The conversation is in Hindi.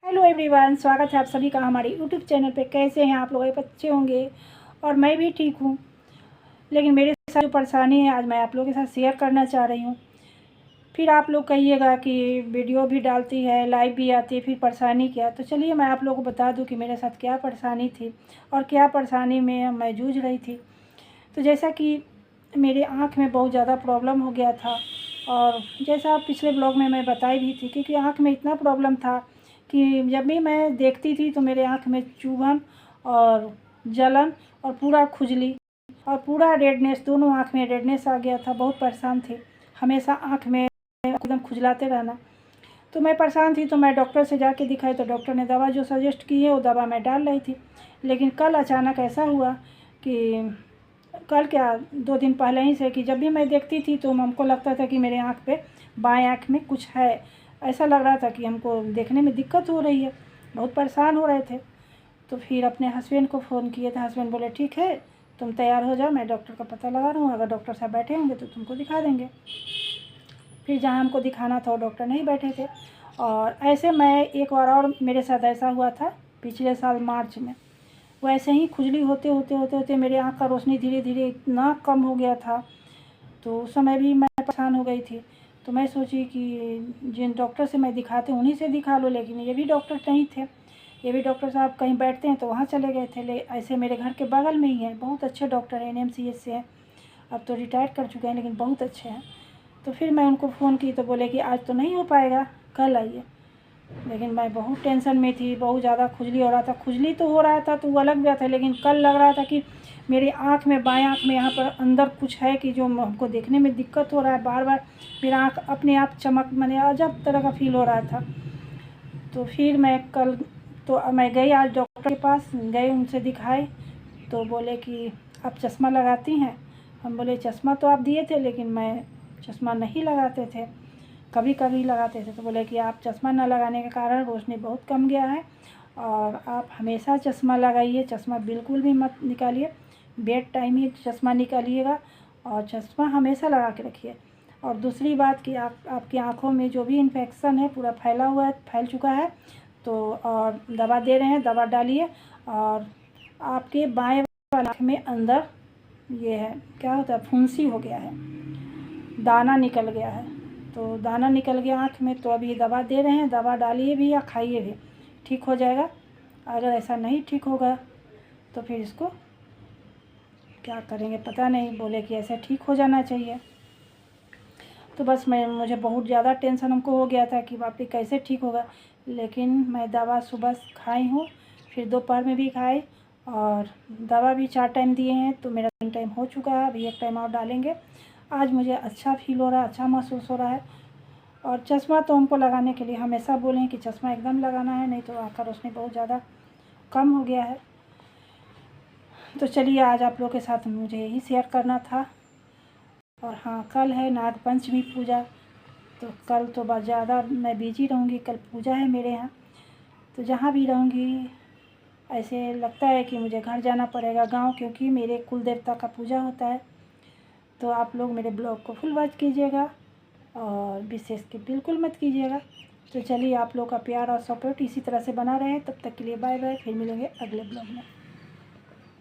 हेलो एवरीवन, स्वागत है आप सभी का हमारे यूट्यूब चैनल पे। कैसे हैं आप लोग? अच्छे होंगे और मैं भी ठीक हूँ। लेकिन मेरे साथ जो परेशानी है आज मैं आप लोगों के साथ शेयर करना चाह रही हूँ। फिर आप लोग कहिएगा कि वीडियो भी डालती है, लाइव भी आती है, फिर परेशानी क्या। तो चलिए मैं आप लोगों को बता दूँ कि मेरे साथ क्या परेशानी थी और क्या परेशानी में मैं जूझ रही थी। तो जैसा कि मेरे आँख में बहुत ज़्यादा प्रॉब्लम हो गया था, और जैसा पिछले ब्लॉग में मैं बताई भी थी, क्योंकि आँख में इतना प्रॉब्लम था कि जब भी मैं देखती थी तो मेरे आँख में चुभन और जलन और पूरा खुजली और पूरा रेडनेस, दोनों आँख में रेडनेस आ गया था। बहुत परेशान थी, हमेशा आँख में एकदम खुजलाते रहना। तो मैं परेशान थी, तो मैं डॉक्टर से जाके दिखाई, तो डॉक्टर ने दवा जो सजेस्ट की है वो दवा मैं डाल रही थी। लेकिन कल अचानक ऐसा हुआ कि कल क्या 2 दिन पहले ही से कि जब भी मैं देखती थी तो हमको लगता था कि मेरे आँख पे, बाएं आँख में कुछ है। ऐसा लग रहा था कि हमको देखने में दिक्कत हो रही है, बहुत परेशान हो रहे थे। तो फिर अपने हस्बैंड को फ़ोन किए थे। हस्बैंड बोले ठीक है, तुम तैयार हो जाओ, मैं डॉक्टर का पता लगा रहा हूँ, अगर डॉक्टर साहब बैठे होंगे तो तुमको दिखा देंगे। फिर जहाँ हमको दिखाना था वो डॉक्टर नहीं बैठे थे। और ऐसे मैं एक बार और मेरे साथ ऐसा हुआ था पिछले साल मार्च में। वैसे ही खुजली होते होते होते होते मेरे आँख का रोशनी धीरे धीरे इतना कम हो गया था। तो उस समय भी मैं परेशान हो गई थी। तो मैं सोची कि जिन डॉक्टर से मैं दिखाती हूँ उन्हीं से दिखा लो, लेकिन ये भी डॉक्टर नहीं थे। ये भी डॉक्टर साहब कहीं बैठते हैं तो वहाँ चले गए थे। ऐसे मेरे घर के बगल में ही है, बहुत अच्छे डॉक्टर हैं, NMCH से हैं। अब तो रिटायर कर चुके हैं, लेकिन बहुत अच्छे हैं। तो फिर मैं उनको फ़ोन की तो बोले कि आज तो नहीं हो पाएगा, कल आइए। लेकिन मैं बहुत टेंशन में थी, बहुत ज़्यादा खुजली हो रहा था। खुजली तो हो रहा था तो वो अलग बात है, लेकिन कल लग रहा था कि मेरी आँख में, बाएं आँख में यहाँ पर अंदर कुछ है कि जो हमको देखने में दिक्कत हो रहा है। बार बार मेरा आँख अपने आप चमक, मैंने अजब तरह का फील हो रहा था। तो फिर मैं गई आज डॉक्टर के पास, गए उनसे दिखाए। तो बोले कि आप चश्मा लगाती हैं? हम बोले चश्मा तो आप दिए थे, लेकिन मैं चश्मा नहीं लगाते थे, कभी कभी लगाते थे। तो बोले कि आप चश्मा न लगाने के कारण रोशनी बहुत कम गया है, और आप हमेशा चश्मा लगाइए, चश्मा बिल्कुल भी मत निकालिए, बेड टाइम ही चश्मा निकालिएगा, और चश्मा हमेशा लगा के रखिए। और दूसरी बात कि आपकी आँखों में जो भी इन्फेक्शन है पूरा फैला हुआ है, फैल चुका है। तो और दवा दे रहे हैं, दवा डालिए। और आपके बाएं वाली आँख में अंदर ये है, क्या होता है, फुंसी हो गया है, दाना निकल गया है। तो दाना निकल गया आँख में, तो अभी दवा दे रहे हैं, दवा डालिए भी या खाइए भी, ठीक हो जाएगा। अगर ऐसा नहीं ठीक होगा तो फिर इसको क्या करेंगे पता नहीं। बोले कि ऐसे ठीक हो जाना चाहिए। तो बस मुझे बहुत ज़्यादा टेंशन हमको हो गया था कि बाप रे कैसे ठीक होगा। लेकिन मैं दवा सुबह खाई हूँ, फिर दोपहर में भी खाई, और दवा भी 4 टाइम दिए हैं, तो मेरा 3 टाइम हो चुका है, अभी 1 टाइम और डालेंगे। आज मुझे अच्छा फील हो रहा है, अच्छा महसूस हो रहा है। और चश्मा तो हमको लगाने के लिए हमेशा बोले हैं कि चश्मा एकदम लगाना है, नहीं तो आँख का रोशनी बहुत ज़्यादा कम हो गया है। तो चलिए आज आप लोगों के साथ मुझे यही शेयर करना था। और हाँ, कल है नाग पंचमी पूजा, तो कल तो बहुत ज़्यादा मैं बिजी रहूँगी। कल पूजा है मेरे यहाँ, तो जहाँ भी रहूँगी ऐसे लगता है कि मुझे घर जाना पड़ेगा गांव, क्योंकि मेरे कुल देवता का पूजा होता है। तो आप लोग मेरे ब्लॉग को फुल वॉच कीजिएगा और विशेष के बिल्कुल मत कीजिएगा। तो चलिए, आप लोग का प्यार और सपोर्ट इसी तरह से बना रहे। तब तक के लिए बाय बाय, फिर मिलेंगे अगले ब्लॉग में।